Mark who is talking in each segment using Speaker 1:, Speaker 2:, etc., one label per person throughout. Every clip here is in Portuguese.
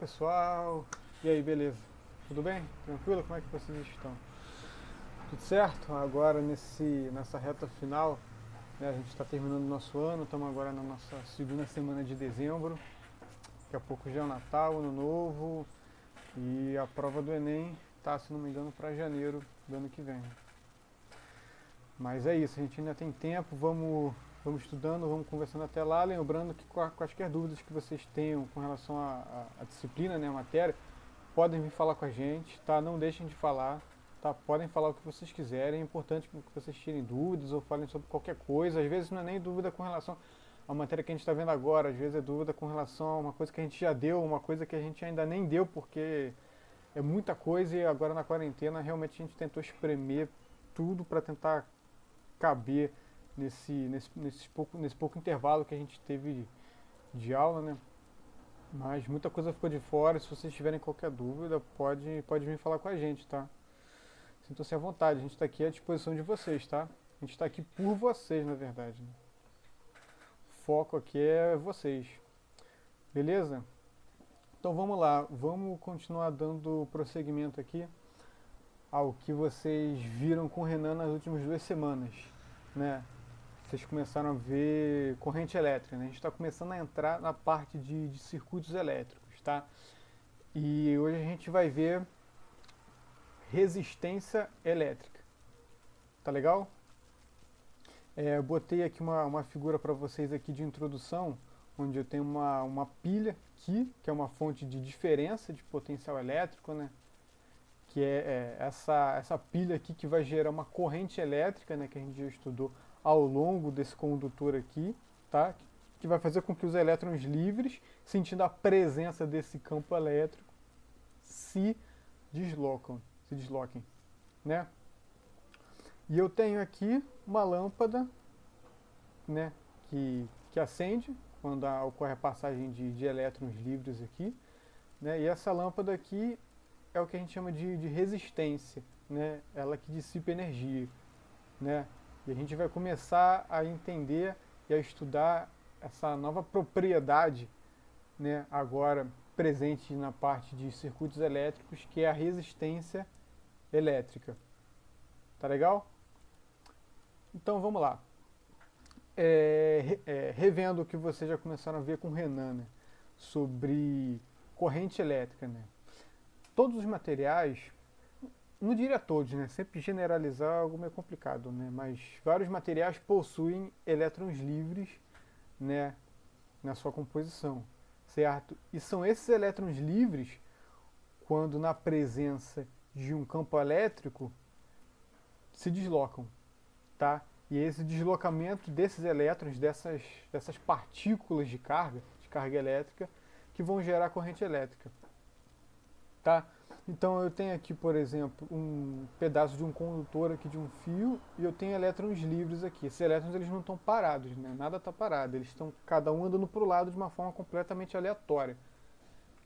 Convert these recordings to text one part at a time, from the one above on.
Speaker 1: pessoal, e aí, beleza? Tudo bem? Tranquilo? Como é que vocês estão? Tudo certo? Agora nessa reta final, né, a gente está terminando o nosso ano, estamos agora na nossa segunda semana de dezembro, daqui a pouco já é o Natal, Ano Novo, e a prova do Enem tá, se não me engano, para janeiro do ano que vem. Mas é isso, a gente ainda tem tempo, vamos estudando, vamos conversando até lá, lembrando que quaisquer dúvidas que vocês tenham com relação à disciplina, né, a matéria, podem vir falar com a gente, tá? Não deixem de falar, tá? Podem falar o que vocês quiserem, é importante que vocês tirem dúvidas ou falem sobre qualquer coisa. Às vezes não é nem dúvida com relação à matéria que a gente está vendo agora, às vezes é dúvida com relação a uma coisa que a gente já deu, uma coisa que a gente ainda nem deu, porque é muita coisa e agora na quarentena realmente a gente tentou espremer tudo para tentar caber nesse pouco intervalo que a gente teve de aula, né? Mas muita coisa ficou de fora. Se vocês tiverem qualquer dúvida, pode vir falar com a gente, tá? Sintam-se à vontade, a gente está aqui à disposição de vocês, tá? A gente está aqui por vocês, na verdade. Né? O foco aqui é vocês. Beleza? Então vamos lá, vamos continuar dando prosseguimento aqui ao que vocês viram com o Renan nas últimas 2 semanas, né? Vocês começaram a ver corrente elétrica, né? A gente está começando a entrar na parte de circuitos elétricos, tá? E hoje a gente vai ver resistência elétrica. Tá legal? Eu botei aqui uma figura para vocês aqui de introdução, onde eu tenho uma pilha aqui, que é uma fonte de diferença de potencial elétrico, né? Que é essa pilha aqui que vai gerar uma corrente elétrica, né? Que a gente já estudou ao longo desse condutor aqui, tá? Que vai fazer com que os elétrons livres, sentindo a presença desse campo elétrico, se desloquem, né? E eu tenho aqui uma lâmpada, né, que acende quando ocorre a passagem de elétrons livres aqui, né? E essa lâmpada aqui é o que a gente chama de resistência, né? Ela que dissipa energia, né? E a gente vai começar a entender e a estudar essa nova propriedade, né, agora presente na parte de circuitos elétricos, que é a resistência elétrica. Tá legal? Então vamos lá. Revendo o que vocês já começaram a ver com o Renan, né, sobre corrente elétrica. Né? Todos os materiais, não diria todos, né, sempre generalizar é algo meio complicado, né, mas vários materiais possuem elétrons livres, né, na sua composição, certo? E são esses elétrons livres, quando na presença de um campo elétrico, se deslocam, tá? E esse deslocamento desses elétrons, dessas partículas de carga elétrica, que vão gerar corrente elétrica, tá? Então eu tenho aqui, por exemplo, um pedaço de um condutor aqui de um fio e eu tenho elétrons livres aqui. Esses elétrons eles não estão parados, né? Nada está parado, eles estão cada um andando para o lado de uma forma completamente aleatória.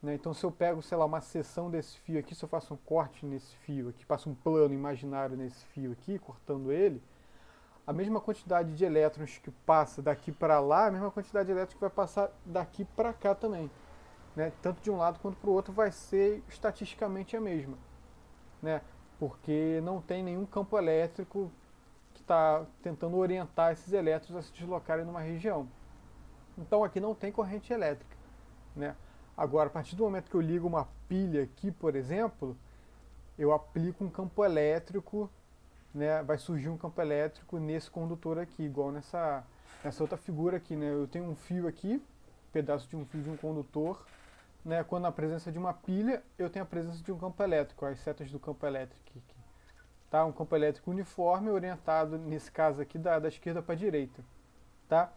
Speaker 1: Né? Então se eu pego, sei lá, uma seção desse fio aqui, se eu faço um corte nesse fio aqui, passo um plano imaginário nesse fio aqui, cortando ele, a mesma quantidade de elétrons que passa daqui para lá, a mesma quantidade de elétrons que vai passar daqui para cá também. Né? Tanto de um lado quanto para o outro vai ser estatisticamente a mesma. Né? Porque não tem nenhum campo elétrico que está tentando orientar esses elétrons a se deslocarem numa região. Então aqui não tem corrente elétrica. Né? Agora, a partir do momento que eu ligo uma pilha aqui, por exemplo, eu aplico um campo elétrico, né, vai surgir um campo elétrico nesse condutor aqui, igual nessa outra figura aqui. Né, eu tenho um fio aqui, um pedaço de um fio de um condutor, né, quando na presença de uma pilha, eu tenho a presença de um campo elétrico, as setas do campo elétrico aqui. Tá? Um campo elétrico uniforme, orientado, nesse caso aqui, da esquerda para a direita. Tá?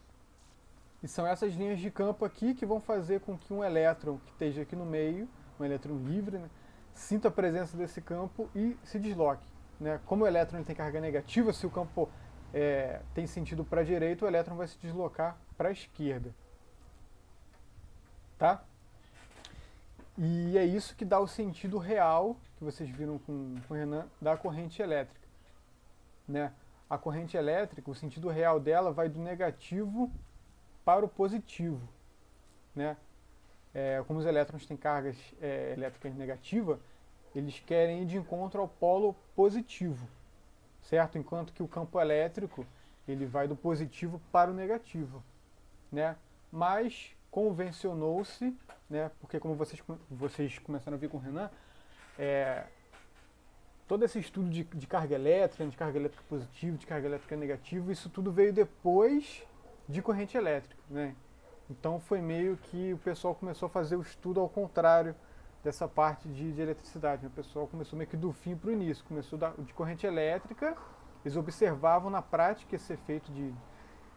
Speaker 1: E são essas linhas de campo aqui que vão fazer com que um elétron que esteja aqui no meio, um elétron livre, né, sinta a presença desse campo e se desloque. Né? Como o elétron tem carga negativa, se o campo tem sentido para a direita, o elétron vai se deslocar para a esquerda. Tá? E é isso que dá o sentido real, que vocês viram com o Renan, da corrente elétrica. Né? A corrente elétrica, o sentido real dela vai do negativo para o positivo. Né? como os elétrons têm cargas elétricas negativas, eles querem ir de encontro ao polo positivo, certo? Enquanto que o campo elétrico ele vai do positivo para o negativo, né? Mas convencionou-se, né? Porque como vocês começaram a ver com o Renan, todo esse estudo de carga elétrica, de carga elétrica positiva, de carga elétrica negativa, isso tudo veio depois de corrente elétrica, né? Então foi meio que o pessoal começou a fazer o estudo ao contrário dessa parte de eletricidade, né? O pessoal começou meio que do fim para o início, começou de corrente elétrica, eles observavam na prática esse efeito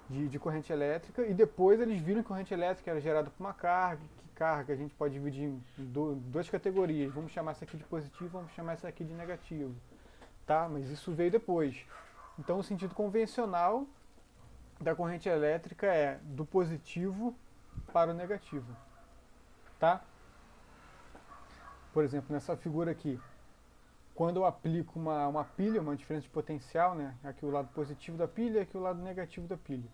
Speaker 1: de corrente elétrica e depois eles viram que corrente elétrica era gerada por uma carga, que carga a gente pode dividir em duas categorias, vamos chamar essa aqui de positivo, vamos chamar essa aqui de negativo, tá? Mas isso veio depois. Então o sentido convencional da corrente elétrica é do positivo para o negativo, tá? Por exemplo, nessa figura aqui, quando eu aplico uma pilha, uma diferença de potencial, né? Aqui o lado positivo da pilha, aqui o lado negativo da pilha.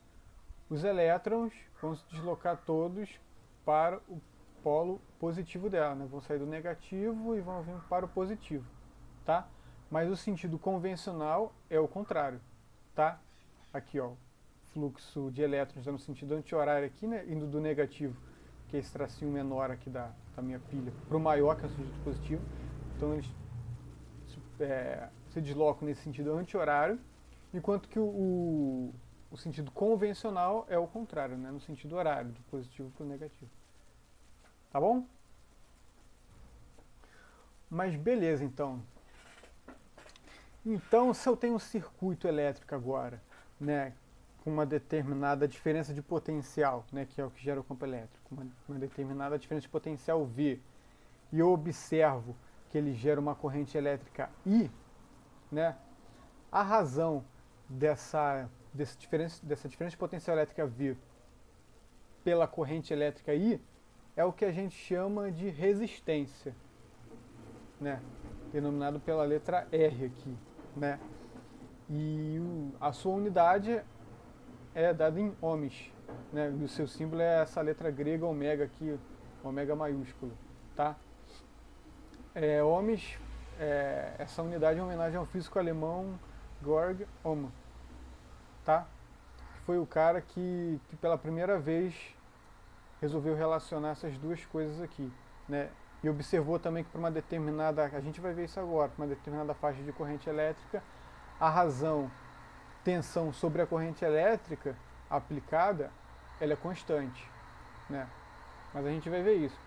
Speaker 1: Os elétrons vão se deslocar todos para o polo positivo dela, né? Vão sair do negativo e vão vir para o positivo, tá? Mas o sentido convencional é o contrário, tá? Aqui, ó, fluxo de elétrons no sentido anti-horário aqui, né? Indo do negativo, que é esse tracinho menor aqui da minha pilha, para o maior, que é o sentido positivo. Então eles se deslocam nesse sentido anti-horário, enquanto que o sentido convencional é o contrário, né? No sentido horário, do positivo para o negativo. Tá bom? Mas beleza, então. Então, se eu tenho um circuito elétrico agora, né, com uma determinada diferença de potencial, né, que é o que gera o campo elétrico, uma determinada diferença de potencial V, e eu observo que ele gera uma corrente elétrica I, né, a razão dessa diferença de potencial elétrica V pela corrente elétrica I é o que a gente chama de resistência, né, denominado pela letra R aqui, né, e a sua unidade é dada em ohms, né, e o seu símbolo é essa letra grega ômega aqui, ômega maiúsculo, tá? Ohms, essa unidade é uma homenagem ao físico alemão Georg Ohm, tá? Que foi o cara que pela primeira vez resolveu relacionar essas duas coisas aqui, né? E observou também que para uma determinada, a gente vai ver isso agora, para uma determinada faixa de corrente elétrica, a razão tensão sobre a corrente elétrica aplicada, ela é constante, né? Mas a gente vai ver isso.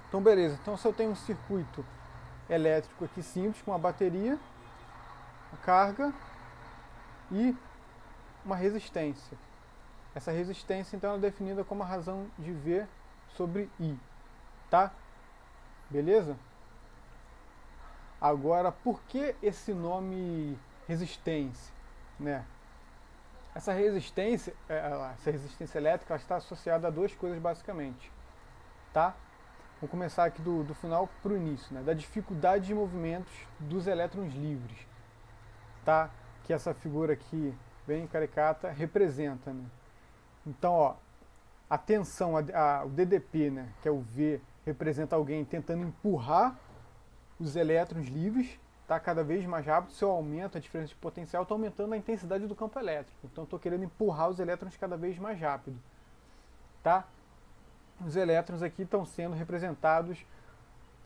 Speaker 1: Então beleza, então se eu tenho um circuito elétrico aqui simples, com uma bateria, uma carga e uma resistência. Essa resistência então é definida como a razão de V sobre I, tá? Beleza? Agora, por que esse nome resistência, né? Essa resistência elétrica, ela está associada a duas coisas basicamente, tá? Vamos começar aqui do final para o início, né? Da dificuldade de movimentos dos elétrons livres, tá? Que essa figura aqui, bem caricata, representa, né? Então, ó, a tensão, o DDP, né, que é o V, representa alguém tentando empurrar os elétrons livres, tá cada vez mais rápido. Se eu aumento a diferença de potencial, estou aumentando a intensidade do campo elétrico. Então, estou querendo empurrar os elétrons cada vez mais rápido, tá? Os elétrons aqui estão sendo representados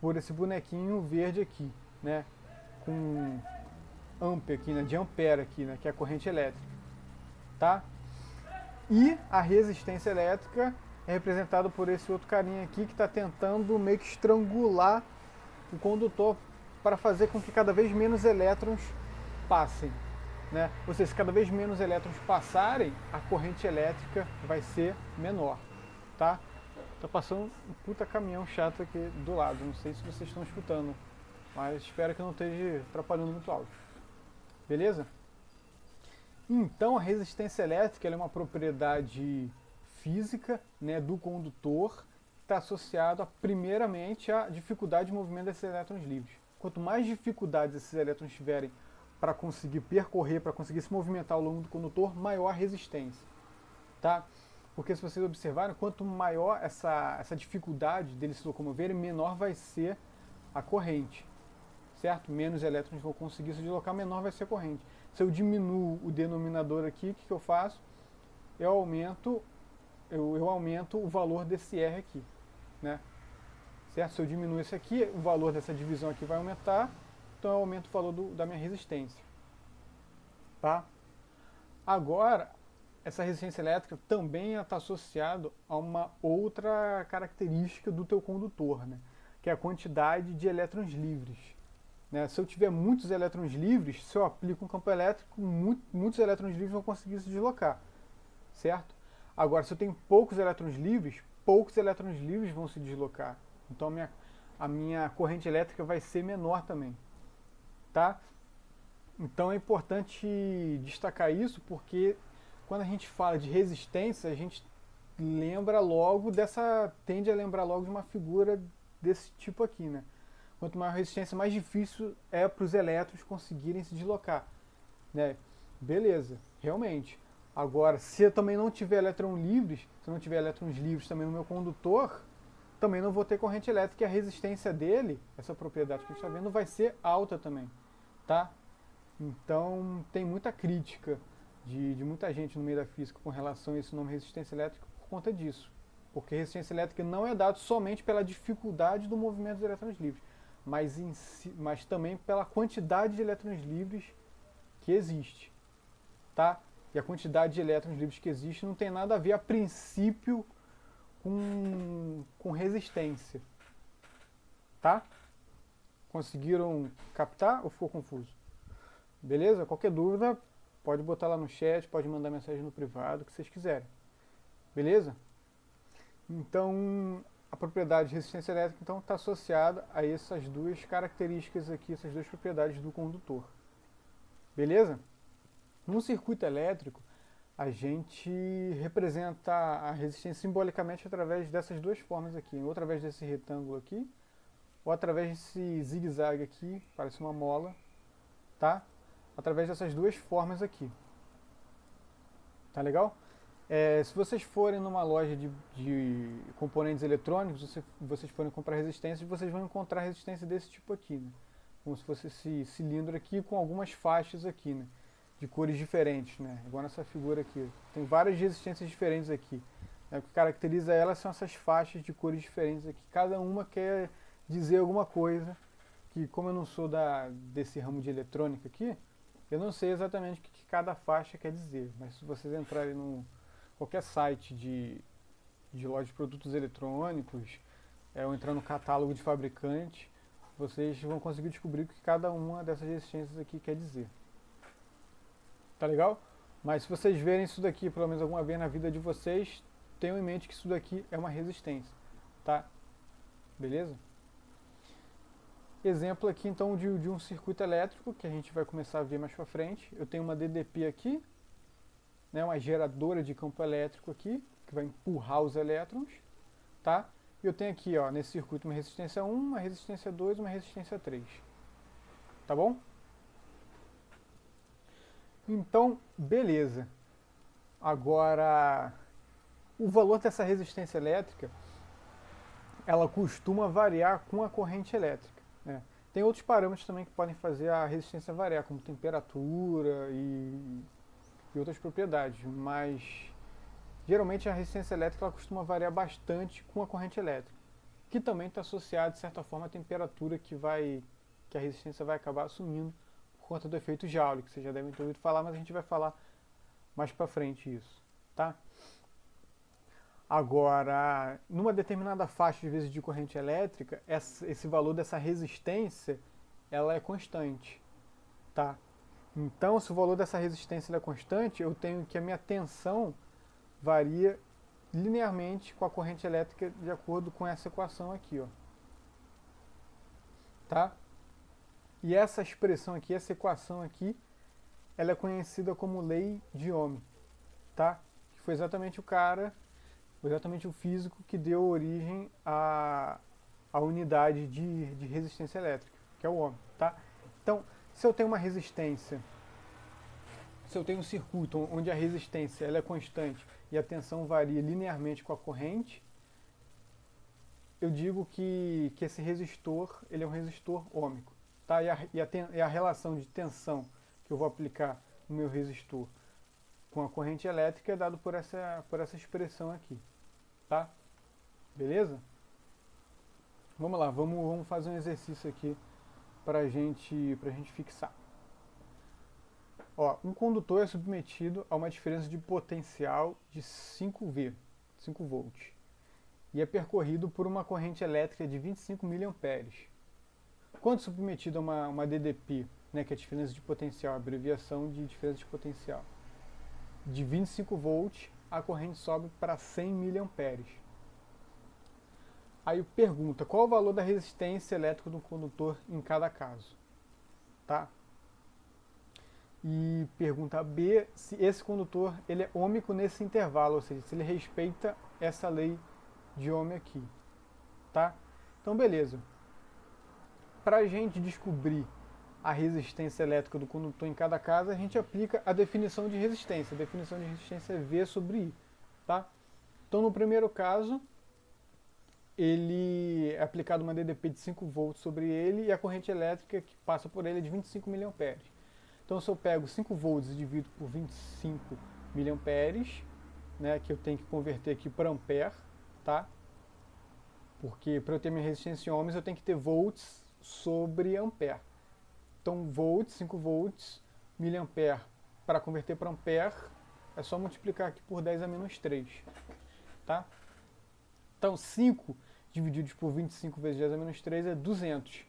Speaker 1: por esse bonequinho verde aqui, né? Com ampere aqui, né? De ampere aqui, né? Que é a corrente elétrica, tá? E a resistência elétrica é representada por esse outro carinha aqui que está tentando meio que estrangular o condutor para fazer com que cada vez menos elétrons passem, né? Ou seja, se cada vez menos elétrons passarem, a corrente elétrica vai ser menor, tá? Tá passando um puta caminhão chato aqui do lado, não sei se vocês estão escutando, mas espero que não esteja atrapalhando muito áudio. Beleza? Então a resistência elétrica é uma propriedade física, né, do condutor, que está associado primeiramente à dificuldade de movimento desses elétrons livres. Quanto mais dificuldades esses elétrons tiverem para conseguir percorrer, para conseguir se movimentar ao longo do condutor, maior a resistência, tá? porque se vocês observarem, quanto maior essa dificuldade dele se locomover, menor vai ser a corrente, certo? Menos elétrons vão conseguir se deslocar, menor vai ser a corrente. Se eu diminuo o denominador aqui, o que eu faço? Eu aumento o valor desse R aqui, né? Certo? Se eu diminuir isso aqui, o valor dessa divisão aqui vai aumentar, então eu aumento o valor da minha resistência. Tá? Agora, essa resistência elétrica também está associada a uma outra característica do teu condutor, né? Que é a quantidade de elétrons livres. Né? Se eu tiver muitos elétrons livres, se eu aplico um campo elétrico, muitos elétrons livres vão conseguir se deslocar, certo? Agora, se eu tenho poucos elétrons livres vão se deslocar. Então a minha corrente elétrica vai ser menor também, tá? Então é importante destacar isso, porque quando a gente fala de resistência, a gente tende a lembrar logo de uma figura desse tipo aqui, né? Quanto maior a resistência, mais difícil é para os elétrons conseguirem se deslocar, né? Beleza, realmente. Agora, se eu também não tiver elétrons livres também no meu condutor, também não vou ter corrente elétrica, e a resistência dele, essa propriedade que a gente está vendo, vai ser alta também, tá? Então, tem muita crítica de muita gente no meio da física com relação a esse nome resistência elétrica por conta disso. Porque resistência elétrica não é dado somente pela dificuldade do movimento dos elétrons livres, mas também pela quantidade de elétrons livres que existe, tá? E a quantidade de elétrons livres que existe não tem nada a ver, a princípio, com resistência, tá? Conseguiram captar ou ficou confuso? Beleza? Qualquer dúvida, pode botar lá no chat, pode mandar mensagem no privado, o que vocês quiserem. Beleza? Então, a propriedade de resistência elétrica está associada a essas duas características aqui, essas duas propriedades do condutor. Beleza? No circuito elétrico, a gente representa a resistência simbolicamente através dessas duas formas aqui, ou através desse retângulo aqui, ou através desse zigue-zague aqui, parece uma mola, tá? Através dessas duas formas aqui. Tá legal? Se vocês forem numa loja de componentes eletrônicos, vocês forem comprar resistências, vocês vão encontrar resistência desse tipo aqui, né? Como se fosse esse cilindro aqui com algumas faixas aqui, né? De cores diferentes, né? Igual nessa figura aqui. Tem várias resistências diferentes aqui. Né? O que caracteriza elas são essas faixas de cores diferentes aqui. Cada uma quer dizer alguma coisa, que como eu não sou desse ramo de eletrônica aqui, eu não sei exatamente o que cada faixa quer dizer. Mas se vocês entrarem no qualquer site de loja de produtos eletrônicos, ou entrar no catálogo de fabricante, vocês vão conseguir descobrir o que cada uma dessas resistências aqui quer dizer. Tá legal? Mas se vocês verem isso daqui pelo menos alguma vez na vida de vocês, tenham em mente que isso daqui é uma resistência, tá? Beleza? Exemplo aqui então de um circuito elétrico que a gente vai começar a ver mais pra frente. Eu tenho uma DDP aqui, né, uma geradora de campo elétrico aqui, que vai empurrar os elétrons, tá? E eu tenho aqui, ó, nesse circuito uma resistência 1, uma resistência 2 e uma resistência 3. Tá bom? Então, beleza. Agora, o valor dessa resistência elétrica, ela costuma variar com a corrente elétrica, né? Tem outros parâmetros também que podem fazer a resistência variar, como temperatura e outras propriedades, mas geralmente a resistência elétrica ela costuma variar bastante com a corrente elétrica, que também está associada, de certa forma, à temperatura que a resistência vai acabar assumindo por conta do efeito Joule, que vocês já devem ter ouvido falar, mas a gente vai falar mais para frente isso, tá? Agora, numa determinada faixa de vezes de corrente elétrica, esse valor dessa resistência, ela é constante, tá? Então, se o valor dessa resistência é constante, eu tenho que a minha tensão varia linearmente com a corrente elétrica de acordo com essa equação aqui, ó. Tá? E essa expressão aqui, essa equação aqui, ela é conhecida como lei de Ohm, tá? Que foi exatamente o físico que deu origem à unidade de resistência elétrica, que é o Ohm, tá? Então, se eu tenho uma resistência se eu tenho um circuito onde a resistência ela é constante e a tensão varia linearmente com a corrente, eu digo que esse resistor ele é um resistor ôhmico. Tá? E a relação de tensão que eu vou aplicar no meu resistor com a corrente elétrica é dado por essa expressão aqui. Tá? Beleza? Vamos lá, vamos fazer um exercício aqui pra gente fixar. Ó, um condutor é submetido a uma diferença de potencial de 5V, 5 volts, e é percorrido por uma corrente elétrica de 25 mA. Quando submetido a uma DDP, né, que é a diferença de potencial, a abreviação de diferença de potencial, de 25 volts, a corrente sobe para 100 mA. Aí pergunta, qual o valor da resistência elétrica do condutor em cada caso? Tá? E pergunta B, se esse condutor ele é ôhmico nesse intervalo, ou seja, se ele respeita essa lei de Ohm aqui. Tá? Então beleza. Para a gente descobrir a resistência elétrica do condutor em cada caso, a gente aplica a definição de resistência. A definição de resistência é V sobre I. Tá? Então no primeiro caso, ele é aplicado uma DDP de 5 volts sobre ele e a corrente elétrica que passa por ele é de 25 mA. Então se eu pego 5 volts e divido por 25 mA, né, que eu tenho que converter aqui para ampere, tá? Porque para eu ter minha resistência em ohms eu tenho que ter volts sobre ampere. Então volts, 5 volts, miliampere, para converter para ampere, é só multiplicar aqui por 10 a menos 3, tá? Então 5 divididos por 25 vezes 10 a menos 3 é 200.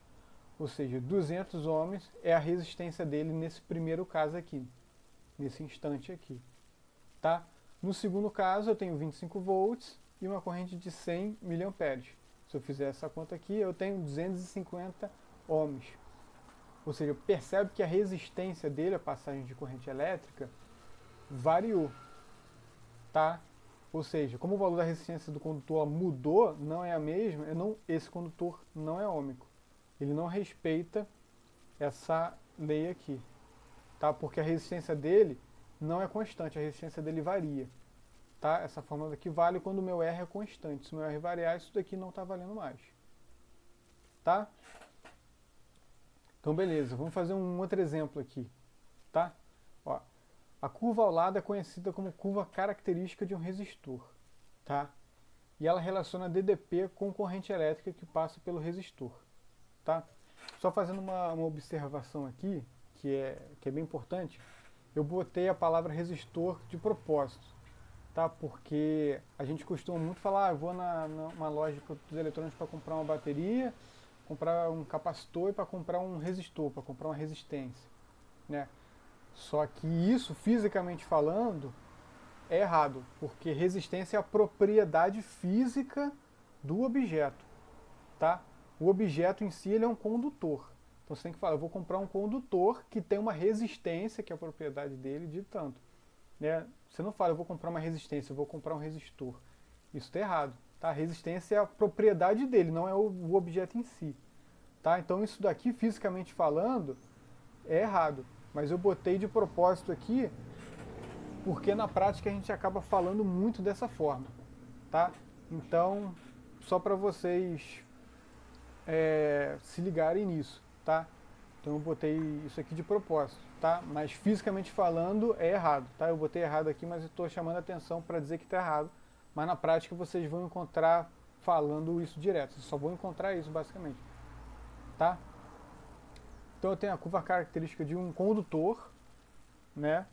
Speaker 1: Ou seja, 200 ohms é a resistência dele nesse primeiro caso aqui, nesse instante aqui. Tá? No segundo caso eu tenho 25 volts e uma corrente de 100 mA. Se eu fizer essa conta aqui, eu tenho 250 ohms. Ou seja, percebe que a resistência dele, a passagem de corrente elétrica, variou. Tá? Ou seja, como o valor da resistência do condutor mudou, não é a mesma, esse condutor não é ôhmico. Ele não respeita essa lei aqui, tá? Porque a resistência dele não é constante, a resistência dele varia. Tá? Essa fórmula aqui vale quando o meu R é constante. Se o meu R variar, isso daqui não está valendo mais. Tá? Então beleza, vamos fazer um outro exemplo aqui. Tá? Ó, a curva ao lado é conhecida como curva característica de um resistor, tá? E ela relaciona DDP com corrente elétrica que passa pelo resistor, tá? Só fazendo uma observação aqui, que é bem importante, eu botei a palavra resistor de propósito, tá? Porque a gente costuma muito falar, eu vou numa loja dos eletrônicos para comprar uma bateria, comprar um capacitor e para comprar um resistor, para comprar uma resistência, né? Só que isso, fisicamente falando, é errado, porque resistência é a propriedade física do objeto, tá? O objeto em si ele é um condutor. Então você tem que falar, eu vou comprar um condutor que tem uma resistência, que é a propriedade dele, de tanto. Né? Você não fala, eu vou comprar uma resistência, eu vou comprar um resistor. Isso está errado. Tá? A resistência é a propriedade dele, não é o objeto em si. Tá? Então isso daqui, fisicamente falando, é errado. Mas eu botei de propósito aqui, porque na prática a gente acaba falando muito dessa forma, tá? Então, só para vocês se ligarem nisso, tá? Então eu botei isso aqui de propósito, tá? Mas fisicamente falando é errado, tá? Eu botei errado aqui, mas eu estou chamando a atenção para dizer que está errado. Mas na prática vocês vão encontrar falando isso direto, vocês só vão encontrar isso basicamente, tá? Então eu tenho a curva característica de um condutor, né?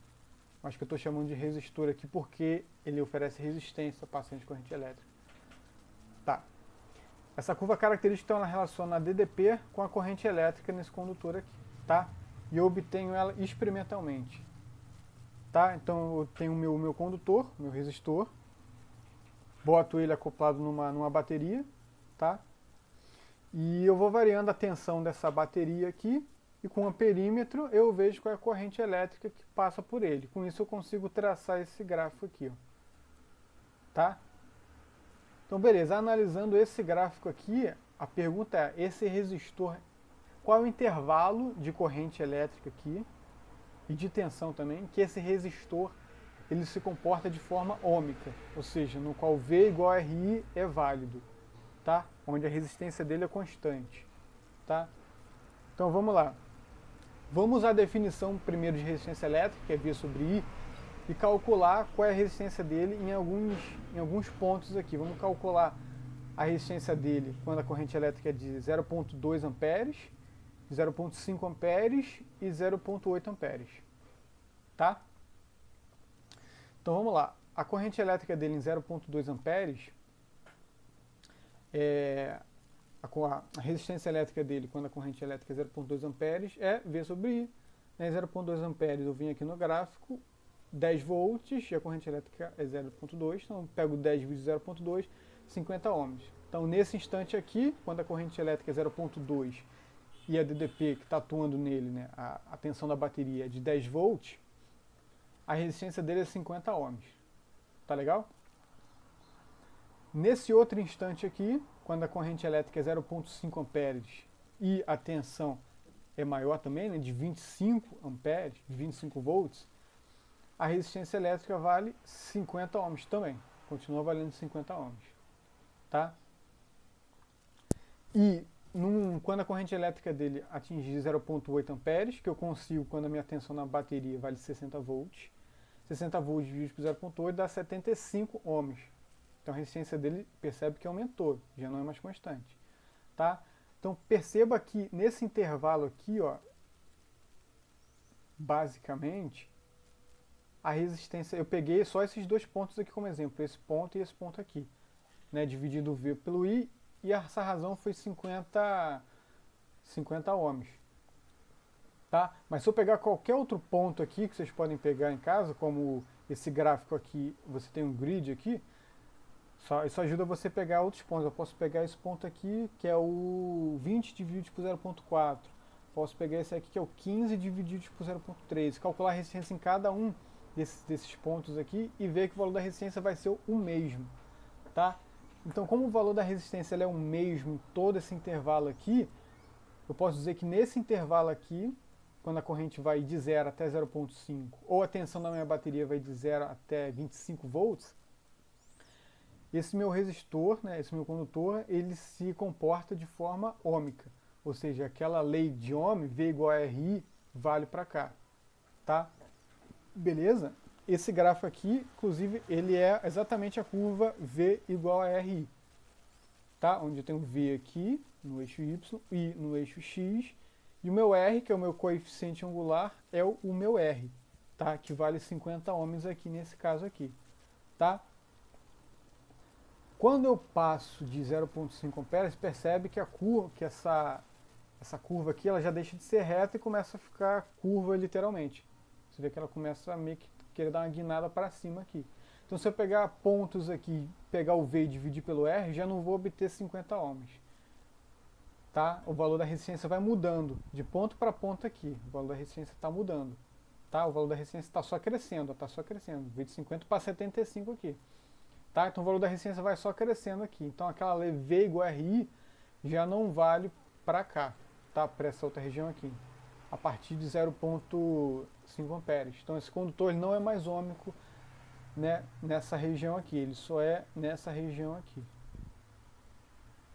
Speaker 1: Acho que eu estou chamando de resistor aqui porque ele oferece resistência à passagem de corrente elétrica. Tá. Essa curva característica então, ela relaciona a DDP com a corrente elétrica nesse condutor aqui, tá? E eu obtenho ela experimentalmente. Tá? Então eu tenho o meu condutor, meu resistor, boto ele acoplado numa bateria, tá? E eu vou variando a tensão dessa bateria aqui, e com o amperímetro eu vejo qual é a corrente elétrica que passa por ele. Com isso eu consigo traçar esse gráfico aqui, ó. Tá? Então beleza, analisando esse gráfico aqui, a pergunta é, esse resistor, qual é o intervalo de corrente elétrica aqui e de tensão também, que esse resistor ele se comporta de forma ômica, ou seja, no qual V igual a RI é válido, tá? Onde a resistência dele é constante, tá? Então vamos lá. Vamos usar a definição primeiro de resistência elétrica, que é V sobre I, e calcular qual é a resistência dele em alguns pontos aqui. Vamos calcular a resistência dele quando a corrente elétrica é de 0,2 amperes, 0,5 amperes e 0,8 amperes, tá? Então vamos lá. A corrente elétrica dele em 0,2 amperes, a resistência elétrica dele quando a corrente elétrica é 0,2 amperes é V sobre I. 0,2 amperes eu vim aqui no gráfico, 10 volts, e a corrente elétrica é 0,2, então eu pego 10 vezes 0,2, 50 ohms. Então nesse instante aqui, quando a corrente elétrica é 0,2 e a DDP que está atuando nele, né, a tensão da bateria é de 10 volts, a resistência dele é 50 ohms. Tá legal? Nesse outro instante aqui, quando a corrente elétrica é 0,5 amperes e a tensão é maior também, né, de 25 amperes, de 25 volts, a resistência elétrica vale 50 ohms também. Continua valendo 50 ohms. Tá? E quando a corrente elétrica dele atingir 0,8 amperes, que eu consigo quando a minha tensão na bateria vale 60 volts, 60 volts dividido por 0,8 dá 75 ohms. Então a resistência dele percebe que aumentou, já não é mais constante. Tá? Então perceba que nesse intervalo aqui, ó, basicamente, a resistência, eu peguei só esses dois pontos aqui como exemplo, esse ponto e esse ponto aqui, né, dividido o V pelo I, e essa razão foi 50 ohms. Tá? Mas se eu pegar qualquer outro ponto aqui que vocês podem pegar em casa, como esse gráfico aqui, você tem um grid aqui, isso ajuda você a pegar outros pontos. Eu posso pegar esse ponto aqui, que é o 20 dividido por 0,4. Posso pegar esse aqui, que é o 15 dividido por 0,3. Calcular a resistência em cada um desses pontos aqui e ver que o valor da resistência vai ser o mesmo. Tá? Então, como o valor da resistência é o mesmo em todo esse intervalo aqui, eu posso dizer que nesse intervalo aqui, quando a corrente vai de 0 até 0,5, ou a tensão da minha bateria vai de 0 até 25 volts, esse meu resistor, né, esse meu condutor, ele se comporta de forma ômica. Ou seja, aquela lei de Ohm, V igual a RI, vale para cá. Tá? Beleza? Esse gráfico aqui, inclusive, ele é exatamente a curva V igual a RI. Tá? Onde eu tenho V aqui, no eixo Y, I no eixo X, e o meu R, que é o meu coeficiente angular, é o meu R, tá? Que vale 50 ohms aqui nesse caso aqui. Tá? Quando eu passo de 0,5 amperes, percebe que a curva, que essa curva aqui, ela já deixa de ser reta e começa a ficar curva literalmente. Você vê que ela começa a meio que querer dar uma guinada para cima aqui. Então se eu pegar pontos aqui, pegar o V e dividir pelo R, já não vou obter 50 ohms. Tá? O valor da resistência vai mudando, de ponto para ponto aqui. O valor da resistência está mudando. Tá? O valor da resistência está só crescendo, está só crescendo. V de 50 para 75 aqui. Tá? Então o valor da resistência vai só crescendo aqui. Então aquela lei V igual a RI já não vale para cá, tá? Para essa outra região aqui, a partir de 0,5 amperes. Então esse condutor ele não é mais ômico, né, nessa região aqui, ele só é nessa região aqui.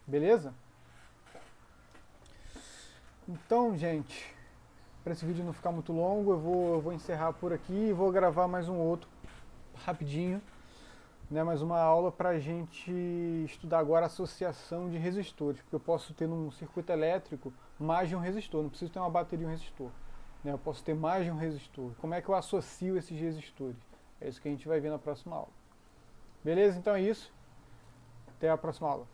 Speaker 1: Beleza? Então, gente, para esse vídeo não ficar muito longo, eu vou encerrar por aqui e vou gravar mais um outro rapidinho, né, mais uma aula para a gente estudar agora a associação de resistores, porque eu posso ter num circuito elétrico mais de um resistor, não preciso ter uma bateria e um resistor, né, eu posso ter mais de um resistor. Como é que eu associo esses resistores? É isso que a gente vai ver na próxima aula. Beleza? Então é isso. Até a próxima aula.